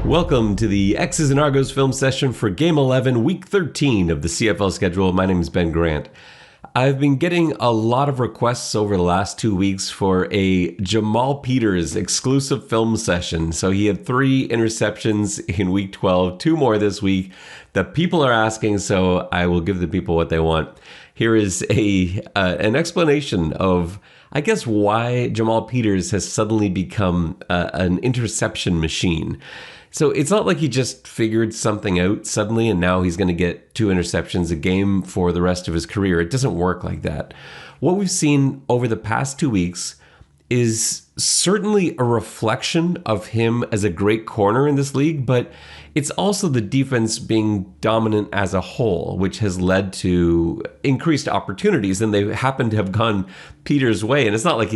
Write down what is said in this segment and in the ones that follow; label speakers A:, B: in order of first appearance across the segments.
A: Welcome to the X's and Argos film session for Game 11, Week 13 of the CFL schedule. My name is Ben Grant. I've been getting a lot of requests over the last 2 weeks for a Jamal Peters exclusive film session. So he had 3 interceptions in Week 12, 2 more this week. The people are asking, so I will give the people what they want. Here is an explanation of, I guess, why Jamal Peters has suddenly become an interception machine. So it's not like he just figured something out suddenly and now he's going to get 2 interceptions a game for the rest of his career. It doesn't work like that. What we've seen over the past 2 weeks is certainly a reflection of him as a great corner in this league, but it's also the defense being dominant as a whole, which has led to increased opportunities, and they happen to have gone Peters' way. And it's not like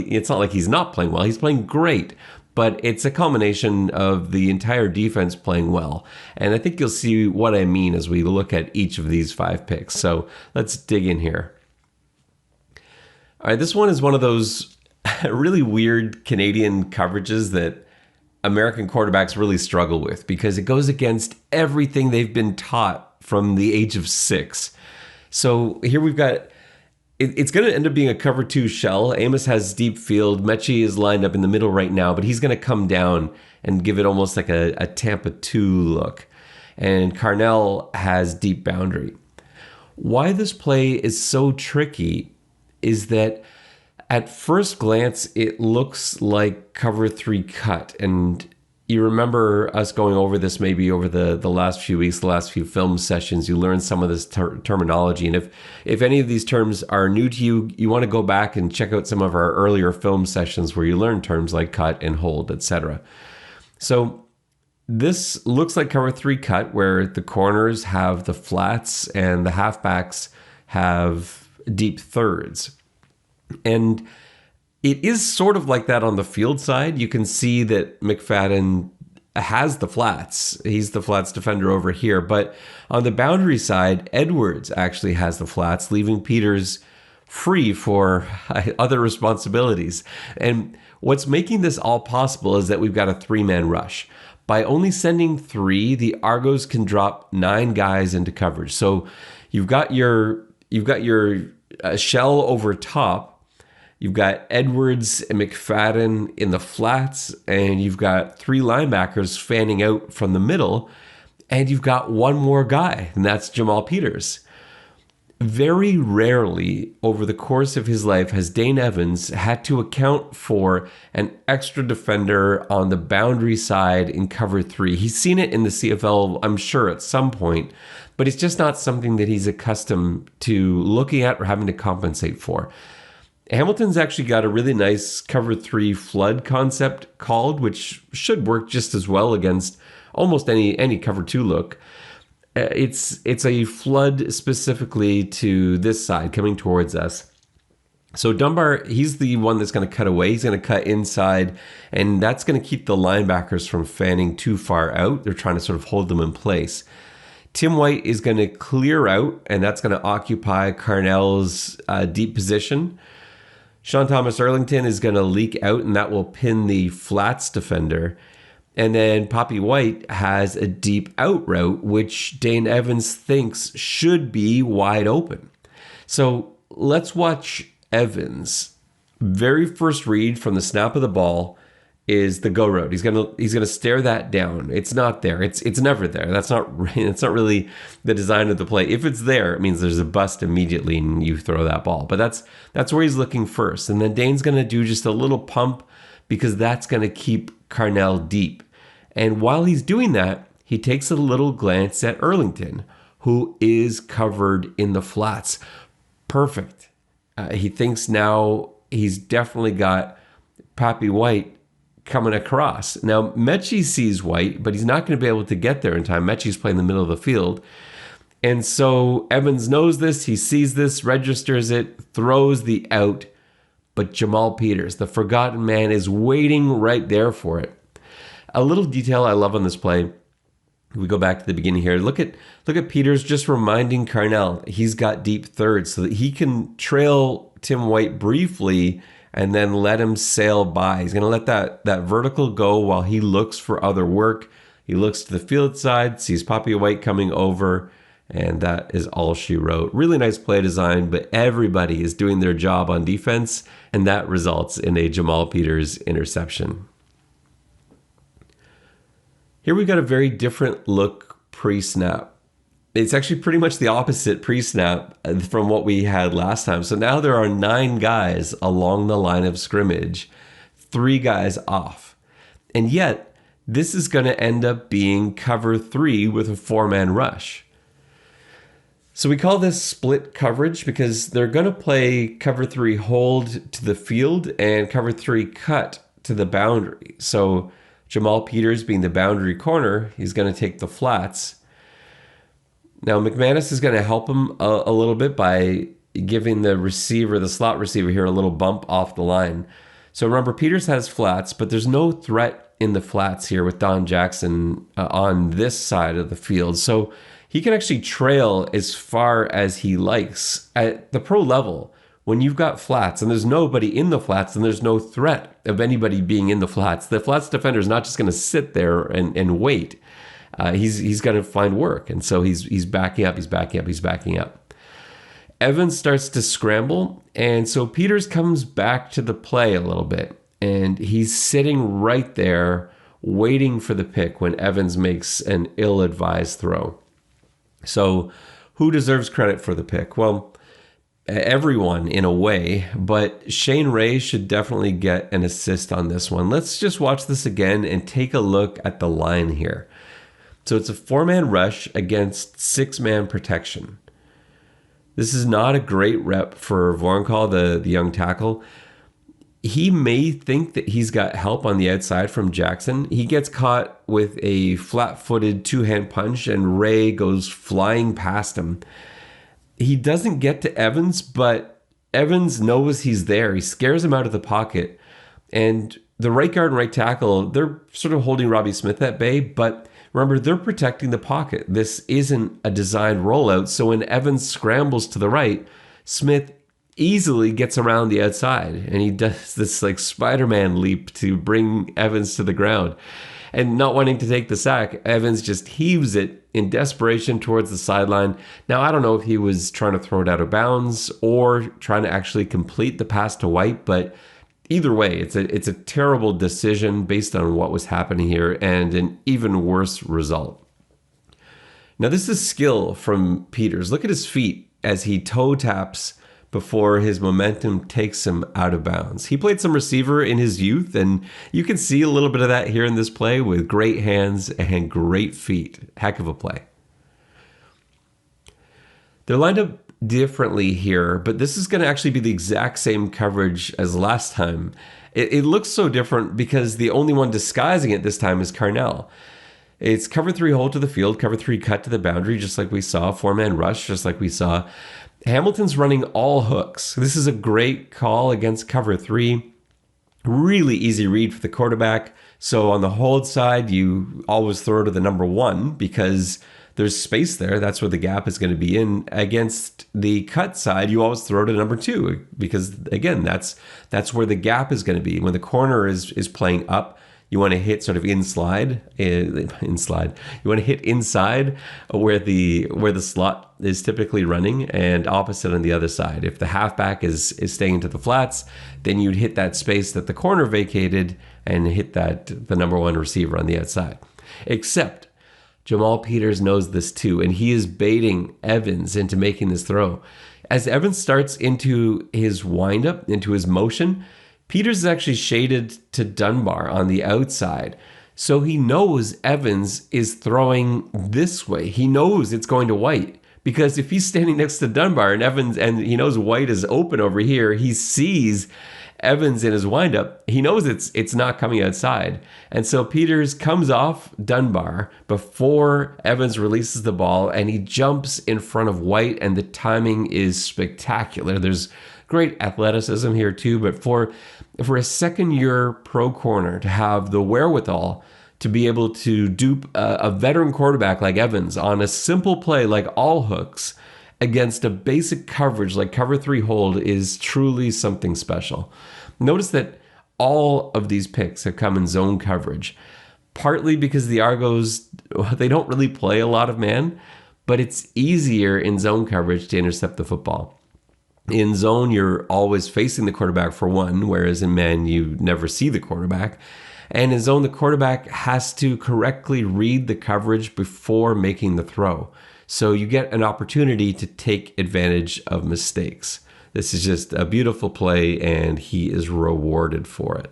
A: he's not playing well; he's playing great. But it's a combination of the entire defense playing well. And I think you'll see what I mean as we look at each of these 5 picks. So let's dig in here. All right, this one is one of those really weird Canadian coverages that American quarterbacks really struggle with because it goes against everything they've been taught from the age of 6. So here we've got... It's going to end up being a cover 2 shell. Amos has deep field. Mechie is lined up in the middle right now, but he's going to come down and give it almost like a Tampa 2 look. And Carnell has deep boundary. Why this play is so tricky is that at first glance, it looks like cover 3 cut. And you remember us going over this maybe over the last few weeks, the last few film sessions. You learned some of this terminology. And if any of these terms are new to you, you want to go back and check out some of our earlier film sessions where you learn terms like cut and hold, etc. So this looks like cover 3 cut where the corners have the flats and the halfbacks have deep thirds. And it is sort of like that on the field side. You can see that McFadden has the flats. He's the flats defender over here. But on the boundary side, Edwards actually has the flats, leaving Peters free for other responsibilities. And what's making this all possible is that we've got a 3-man rush. By only sending 3, the Argos can drop 9 guys into coverage. So you've got your shell over top. You've got Edwards and McFadden in the flats, and you've got 3 linebackers fanning out from the middle, and you've got one more guy, and that's Jamal Peters. Very rarely over the course of his life has Dane Evans had to account for an extra defender on the boundary side in cover 3. He's seen it in the CFL, I'm sure, at some point, but it's just not something that he's accustomed to looking at or having to compensate for. Hamilton's actually got a really nice cover 3 flood concept called, which should work just as well against almost any cover 2 look. It's a flood specifically to this side coming towards us. So Dunbar, he's the one that's going to cut away. He's going to cut inside, and that's going to keep the linebackers from fanning too far out. They're trying to sort of hold them in place. Tim White is going to clear out, and that's going to occupy Carnell's deep position. Sean Thomas Erlington is going to leak out, and that will pin the flats defender. And then Poppy White has a deep out route, which Dane Evans thinks should be wide open. So let's watch Evans. Very first read from the snap of the ball is the go route. He's gonna stare that down. It's not there. It's never there. It's not really the design of the play. If it's there, it means there's a bust immediately and you throw that ball. But that's where he's looking first. And then Dane's gonna do just a little pump because that's gonna keep Carnell deep. And while he's doing that, he takes a little glance at Erlington, who is covered in the flats. Perfect. He thinks now he's definitely got Poppy White coming across. Now, Mechie sees White, but he's not going to be able to get there in time. Mechie's playing the middle of the field. And so Evans knows this. He sees this, registers it, throws the out. But Jamal Peters, the forgotten man, is waiting right there for it. A little detail I love on this play. We go back to the beginning here. Look at Peters just reminding Carnell he's got deep thirds so that he can trail Tim White briefly and then let him sail by. He's going to let that vertical go while he looks for other work. He looks to the field side, sees Poppy White coming over, and that is all she wrote. Really nice play design, but everybody is doing their job on defense, and that results in a Jamal Peters interception. Here we got a very different look pre-snap. It's actually pretty much the opposite pre-snap from what we had last time. So now there are 9 guys along the line of scrimmage, 3 guys off. And yet, this is going to end up being cover 3 with a 4-man rush. So we call this split coverage because they're going to play cover 3 hold to the field and cover 3 cut to the boundary. So Jamal Peters, being the boundary corner, he's going to take the flats. Now, McManus is going to help him a little bit by giving the receiver, the slot receiver here, a little bump off the line. So remember, Peters has flats, but there's no threat in the flats here with Don Jackson on this side of the field. So he can actually trail as far as he likes. At the pro level, when you've got flats and there's nobody in the flats and there's no threat of anybody being in the flats defender is not just going to sit there and wait. He's going to find work. And so he's backing up, he's backing up. Evans starts to scramble, and so Peters comes back to the play a little bit, and he's sitting right there waiting for the pick when Evans makes an ill-advised throw. So who deserves credit for the pick? Well, everyone in a way, but Shane Ray should definitely get an assist on this one. Let's just watch this again and take a look at the line here. So it's a 4-man rush against 6-man protection. This is not a great rep for Vorinkal, the young tackle. He may think that he's got help on the outside from Jackson. He gets caught with a flat-footed 2-hand punch, and Ray goes flying past him. He doesn't get to Evans, but Evans knows he's there. He scares him out of the pocket. And the right guard and right tackle, they're sort of holding Robbie Smith at bay, but remember, they're protecting the pocket. This isn't a designed rollout, so when Evans scrambles to the right, Smith easily gets around the outside, and he does this like Spider-Man leap to bring Evans to the ground. And not wanting to take the sack, Evans just heaves it in desperation towards the sideline. Now, I don't know if he was trying to throw it out of bounds or trying to actually complete the pass to White, but either way, it's a terrible decision based on what was happening here, and an even worse result. Now, this is skill from Peters. Look at his feet as he toe taps before his momentum takes him out of bounds. He played some receiver in his youth, and you can see a little bit of that here in this play with great hands and great feet. Heck of a play. They're lined up differently here, but this is going to actually be the exact same coverage as last time. It looks so different because the only one disguising it this time is Carnell. It's cover 3 hold to the field, cover 3 cut to the boundary, just like we saw, 4-man rush, just like we saw. Hamilton's running all hooks. This is a great call against cover 3. Really easy read for the quarterback. So on the hold side, you always throw to the number 1 because there's space there. That's where the gap is going to be in. Against the cut side, you always throw to number 2 because, again, that's where the gap is going to be. When the corner is playing up, you want to hit sort of inside. You want to hit inside where the slot is typically running, and opposite on the other side. If the halfback is staying into the flats, then you'd hit that space that the corner vacated and hit the number 1 receiver on the outside. Except Jamal Peters knows this too, and he is baiting Evans into making this throw. As Evans starts into his windup, into his motion, Peters is actually shaded to Dunbar on the outside. So he knows Evans is throwing this way. He knows it's going to White. Because if he's standing next to Dunbar and he knows White is open over here, he sees Evans in his windup. He knows it's not coming outside. And so Peters comes off Dunbar before Evans releases the ball, and he jumps in front of White, and the timing is spectacular. There's great athleticism here too, but for a second-year pro corner to have the wherewithal to be able to dupe a veteran quarterback like Evans on a simple play like all hooks against a basic coverage like cover 3 hold is truly something special. Notice that all of these picks have come in zone coverage. partly because the Argos, they don't really play a lot of man, but it's easier in zone coverage to intercept the football. In zone, you're always facing the quarterback for one, whereas in man, you never see the quarterback. And in zone, the quarterback has to correctly read the coverage before making the throw. So you get an opportunity to take advantage of mistakes. This is just a beautiful play, and he is rewarded for it.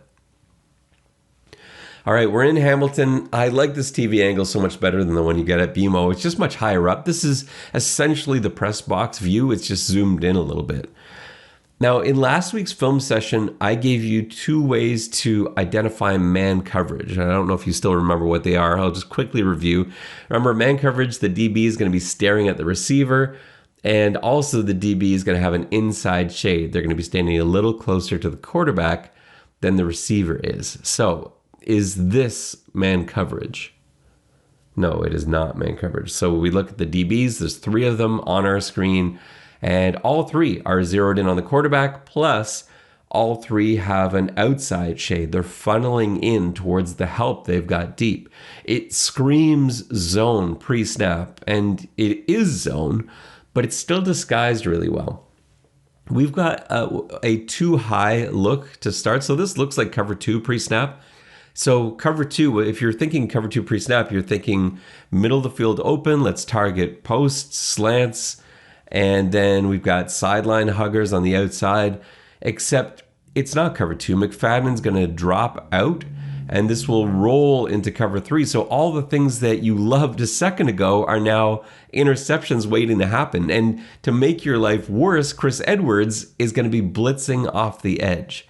A: All right, we're in Hamilton. I like this TV angle so much better than the one you get at BMO. It's just much higher up. This is essentially the press box view. It's just zoomed in a little bit. Now, in last week's film session, I gave you 2 ways to identify man coverage. I don't know if you still remember what they are. I'll just quickly review. Remember, man coverage, the DB is going to be staring at the receiver, and also the DB is going to have an inside shade. They're going to be standing a little closer to the quarterback than the receiver is. So, is this man coverage? No, it is not man coverage. So we look at the DBs. There's 3 of them on our screen, and all 3 are zeroed in on the quarterback, plus all 3 have an outside shade. They're funneling in towards the help they've got deep. It screams zone pre-snap, and it is zone, but it's still disguised really well. We've got a too high look to start. So this looks like cover 2 pre-snap. So cover 2, if you're thinking cover 2 pre-snap, you're thinking middle of the field open, let's target posts, slants, and then we've got sideline huggers on the outside, except it's not cover 2. McFadden's going to drop out, and this will roll into cover 3. So all the things that you loved a second ago are now interceptions waiting to happen. And to make your life worse, Chris Edwards is going to be blitzing off the edge.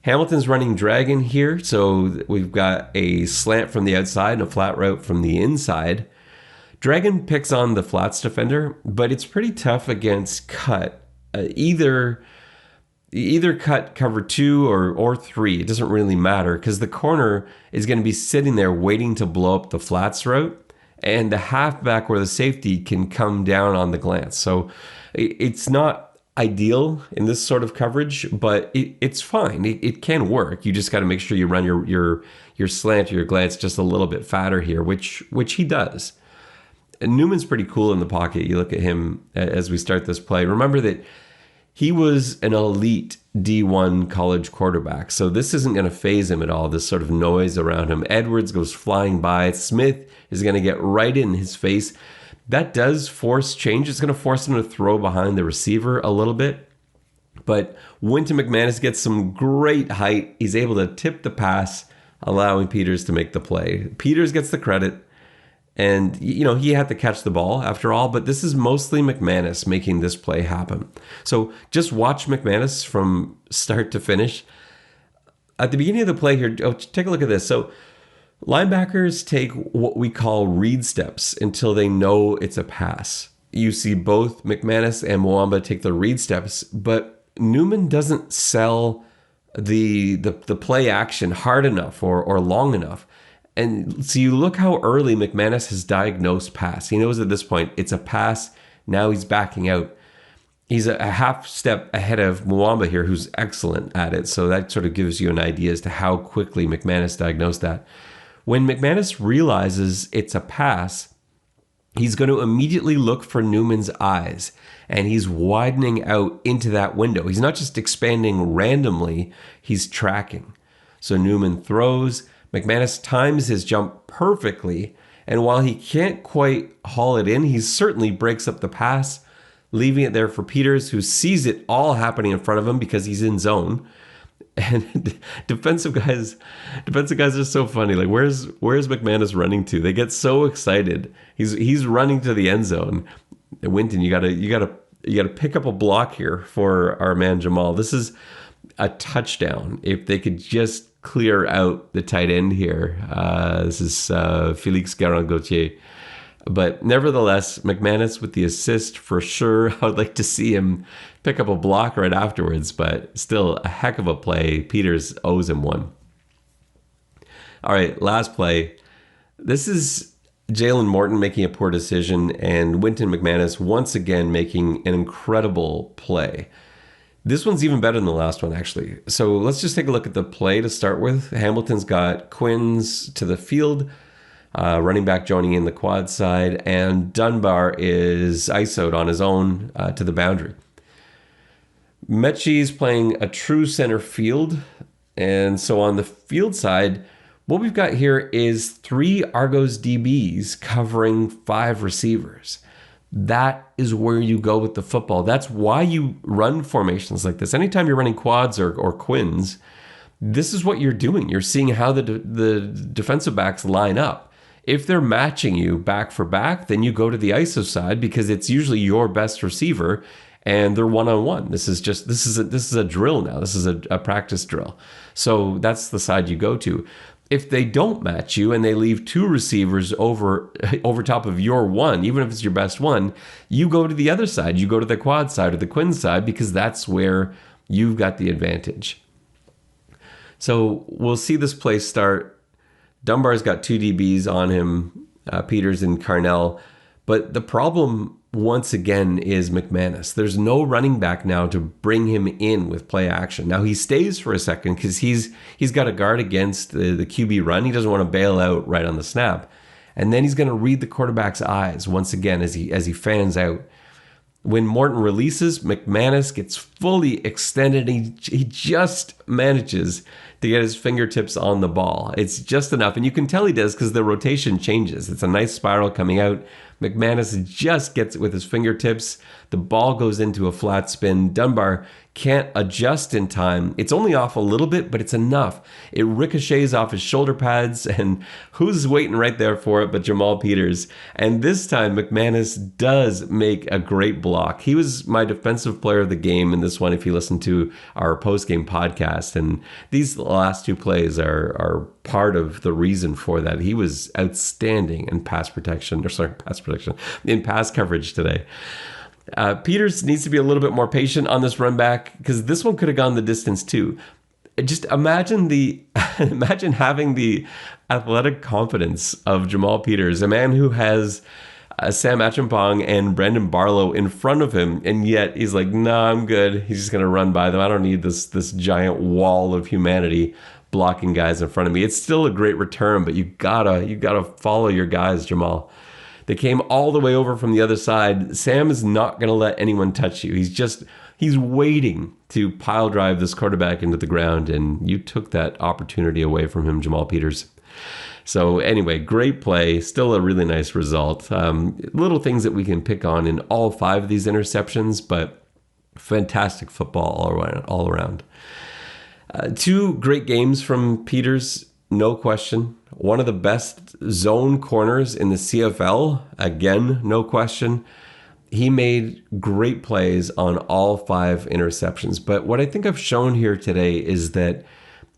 A: Hamilton's running dragon here, so we've got a slant from the outside and a flat route from the inside. Dragon picks on the flats defender, but it's pretty tough against cut. Either cut cover 2 or 3. It doesn't really matter because the corner is going to be sitting there waiting to blow up the flats route, and the halfback or the safety can come down on the glance. So it's not ideal in this sort of coverage, but it's fine. It can work. You just got to make sure you run your slant or your glance just a little bit fatter here, which he does. And Newman's pretty cool in the pocket. You look at him as we start this play. Remember that he was an elite D1 college quarterback, so this isn't going to faze him at all, this sort of noise around him. Edwards goes flying by. Smith is going to get right in his face. That does force change. It's going to force him to throw behind the receiver a little bit. But Wynton McManus gets some great height. He's able to tip the pass, allowing Peters to make the play. Peters gets the credit. And, he had to catch the ball after all, but this is mostly McManus making this play happen. So just watch McManus from start to finish. At the beginning of the play here, take a look at this. So linebackers take what we call read steps until they know it's a pass. You see both McManus and Mwamba take the read steps, but Newman doesn't sell the play action hard enough or long enough. And so you look how early McManus has diagnosed pass. He knows at this point it's a pass. Now he's backing out. He's a half step ahead of Mwamba here, who's excellent at it. So that sort of gives you an idea as to how quickly McManus diagnosed that. When McManus realizes it's a pass, he's going to immediately look for Newman's eyes, and he's widening out into that window. He's not just expanding randomly, he's tracking. So Newman throws. McManus times his jump perfectly, and while he can't quite haul it in, he certainly breaks up the pass, leaving it there for Peters, who sees it all happening in front of him because he's in zone. And defensive guys are so funny. Like, where's McManus running to? They get so excited. He's running to the end zone. Wynton, you gotta pick up a block here for our man Jamal. This is a touchdown. If they could just clear out the tight end here. This is Felix Garand-Gauthier. But nevertheless, McManus with the assist for sure. I would like to see him pick up a block right afterwards, but still a heck of a play. Peters owes him one. All right, last play. This is Jalen Morton making a poor decision, and Wynton McManus once again making an incredible play. This one's even better than the last one, actually. So let's just take a look at the play to start with. Hamilton's got Quins to the field, running back joining in the quad side, and Dunbar is ISO'd on his own to the boundary. Mechie's playing a true center field, and so on the field side, what we've got here is 3 Argos DBs covering 5 receivers. That is where you go with the football. That's why you run formations like this. Anytime you're running quads or quins, this is what you're doing. You're seeing how the defensive backs line up. If they're matching you back for back, then you go to the ISO side because it's usually your best receiver and they're one-on-one. This is a drill now. This is a practice drill. So that's the side you go to. If they don't match you and they leave 2 receivers over top of your one, even if it's your best one, you go to the other side. You go to the quad side or the quin side because that's where you've got the advantage. So we'll see this play start. Dunbar's got 2 DBs on him, Peters and Carnell. But the problem, once again, is McManus. There's no running back now to bring him in with play action. Now, he stays for a second because he's got a guard against the QB run. He doesn't want to bail out right on the snap. And then he's going to read the quarterback's eyes once again as he fans out. When Morton releases, McManus gets fully extended. He just manages to get his fingertips on the ball. It's just enough. And you can tell he does because the rotation changes. It's a nice spiral coming out. McManus just gets it with his fingertips. The ball goes into a flat spin. Dunbar can't adjust in time. It's only off a little bit, but it's enough. It ricochets off his shoulder pads, and who's waiting right there for it but Jamal Peters? And this time, McManus does make a great block. He was my defensive player of the game in this one, if you listen to our post-game podcast. And these last 2 plays are part of the reason for that. He was outstanding in pass coverage today. Peters needs to be a little bit more patient on this run back because this one could have gone the distance too. Just imagine having the athletic confidence of Jamal Peters, a man who has Sam Achimpong and Brendan Barlow in front of him, and yet he's like, "Nah, I'm good." He's just gonna run by them. I don't need this giant wall of humanity blocking guys in front of me. It's still a great return, but you gotta follow your guys, Jamal. They came all the way over from the other side. Sam is not going to let anyone touch you. He's waiting to pile drive this quarterback into the ground, and you took that opportunity away from him, Jamal Peters. So anyway, great play. Still a really nice result. Little things that we can pick on in all 5 of these interceptions, but fantastic football all around. 2 great games from Peters, no question. One of the best zone corners in the CFL, again, no question. He made great plays on all 5 interceptions. But what I think I've shown here today is that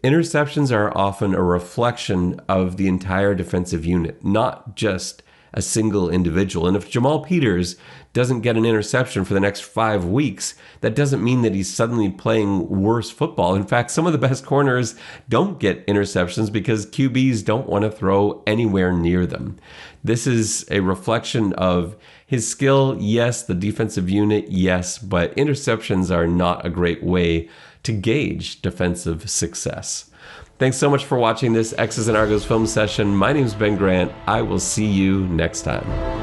A: interceptions are often a reflection of the entire defensive unit, not just a single individual. And if Jamal Peters doesn't get an interception for the next 5 weeks, that doesn't mean that he's suddenly playing worse football. In fact, some of the best corners don't get interceptions because QBs don't want to throw anywhere near them. This is a reflection of his skill, yes, the defensive unit, yes, but interceptions are not a great way to gauge defensive success. Thanks so much for watching this X's and Argos film session. My name is Ben Grant. I will see you next time.